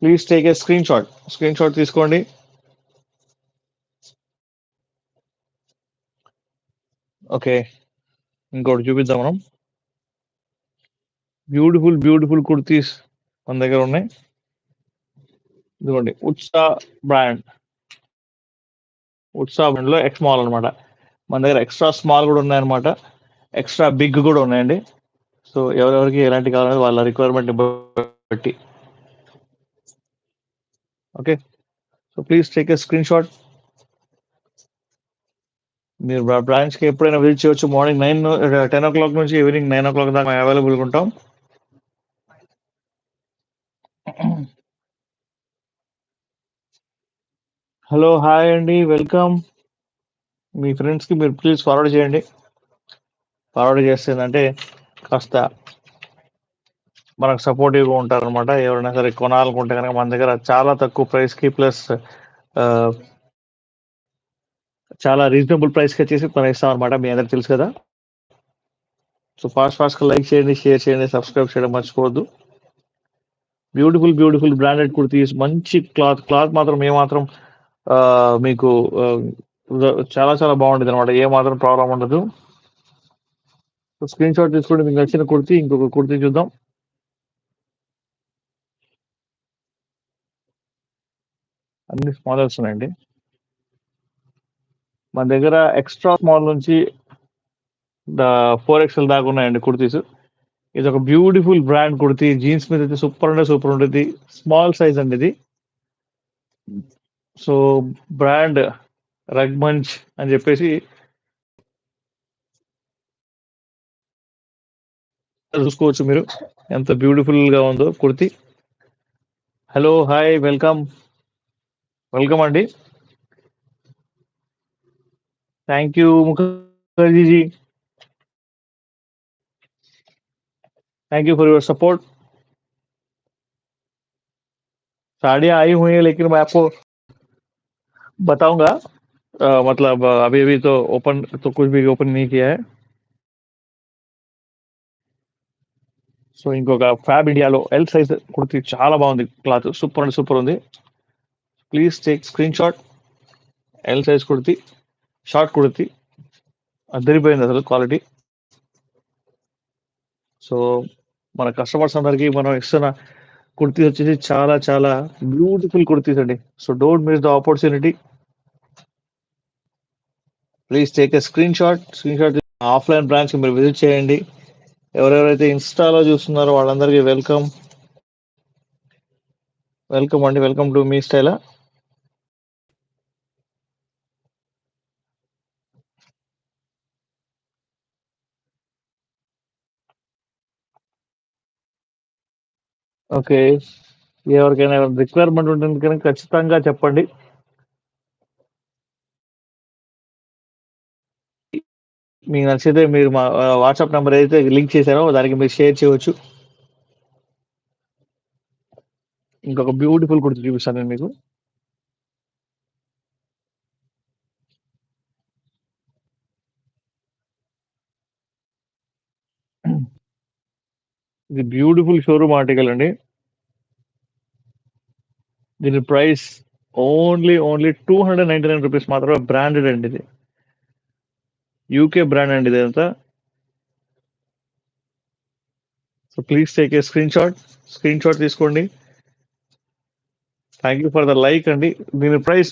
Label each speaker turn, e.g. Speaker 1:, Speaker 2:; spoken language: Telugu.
Speaker 1: Please take a screenshot తీసుకోండి. ఓకే, ఇంకోటి చూపిద్దాం మనం. బ్యూటిఫుల్ కుర్తీస్ మన దగ్గర ఉన్నాయి. ఇదిగోండి, ఉత్సా బ్రాండ్ లో ఎక్స్ స్మాల్ అనమాట. మన దగ్గర ఎక్స్ట్రా స్మాల్ కూడా ఉన్నాయన్నమాట, ఎక్స్ట్రా బిగ్ కూడా ఉన్నాయండి. సో ఎవరెవరికి ఎలాంటి కావాలని వాళ్ళ రిక్వైర్మెంట్ బట్టి. Okay, so please take a screen shot. మీరు బ్రాంచ్ కి ఎప్పుడైనా విజిట్ చేయొచ్చు. మార్నింగ్ 10 o'clock నుంచి ఈవినింగ్ 9 o'clock దాకా అవైలబుల్గా ఉంటాం. హలో, హాయ్ అండి, వెల్కమ్. మీ ఫ్రెండ్స్కి మీరు ప్లీజ్ ఫార్వర్డ్ చేయండి. ఫార్వర్డ్ చేస్తుందంటే కాస్త మనకు సపోర్టివ్గా ఉంటారనమాట. ఎవరైనా సరే కొనాలనుకుంటే కనుక మన దగ్గర చాలా తక్కువ ప్రైస్కి ప్లస్ చాలా రీజనబుల్ ప్రైస్కి వచ్చేసి మనం ఇస్తాం అనమాట. మీ అందరికి తెలుసు కదా. సో ఫాస్ట్గా లైక్ చేయండి, షేర్ చేయండి, సబ్స్క్రైబ్ చేయడం మర్చిపోవద్దు. బ్యూటిఫుల్ బ్రాండెడ్ కుర్తీస్, మంచి క్లాత్ మాత్రం ఏమాత్రం మీకు చాలా చాలా బాగుంటుంది అనమాట. ఏమాత్రం ప్రాబ్లం ఉండదు. సో స్క్రీన్ షాట్ తీసుకోండి. మీకు నచ్చిన కుర్తీ, ఇంకొక కుర్తీ చూద్దాం. అన్ని స్మాలర్స్ ఉన్నాయండి మన దగ్గర. ఎక్స్ట్రా స్మాల్ నుంచి 4XL దాకా ఉన్నాయండి కుర్తీస్. ఇది ఒక బ్యూటిఫుల్ బ్రాండ్ కుర్తీ. జీన్స్ మీద అయితే సూపర్ ఉంటుంది. స్మాల్ సైజ్ అండి ఇది. సో బ్రాండ్ రగ్మంచ్ అని చెప్పేసి చూసుకోవచ్చు మీరు, ఎంత బ్యూటిఫుల్ గా ఉందో కుర్తీ. హలో, హాయ్, వెల్కమ్ అండి. Thank you Mukherjee, thank you for your support. साड़ियाँ आई हुई हैं लेकिन मैं आपको बताऊंगा. मतलब अभी अभी तो ओपन तो कुछ भी ओपन नहीं किया है. సో ఇంకొక ఫ్యాబ్ ఇండియాలో ఎల్ సైజ్ కుర్తీ చాలా బాగుంది. క్లాత్ సూపర్ ఉంది. Please take screen shot. L size kurti, short kurti, అదిరిపోయింది అసలు క్వాలిటీ. సో మన కస్టమర్స్ అందరికి మనం ఇస్తున్న కుర్తీ వచ్చేసి చాలా చాలా బ్యూటిఫుల్ కుర్తీస్ అండి. So don't miss the opportunity. Please take a screen shot. Offline branch మీరు విజిట్ చేయండి. ఎవరెవరైతే ఇన్స్టాలో చూస్తున్నారో వాళ్ళందరికీ వెల్కమ్ అండి. Welcome to me style. Okay, ఎవరికైనా రిక్వైర్మెంట్ ఉంటుంది కనుక ఖచ్చితంగా చెప్పండి. మీకు నచ్చితే మీరు మా వాట్సాప్ నెంబర్ ఏదైతే లింక్ చేశారో దానికి మీరు షేర్ చేయవచ్చు. ఇంకొక బ్యూటిఫుల్ కుర్తి చూపిస్తాను నేను మీకు. ఇది బ్యూటిఫుల్ షోరూమ్ ఆర్టికల్ అండి. దీని ప్రైస్ ఓన్లీ 299 రూపీస్ మాత్రమే. బ్రాండెడ్ అండి ఇది, యూకే బ్రాండ్ అండి ఇదంతా. So please take a screenshot తీసుకోండి. Thank you for the like అండి. దీని ప్రైస్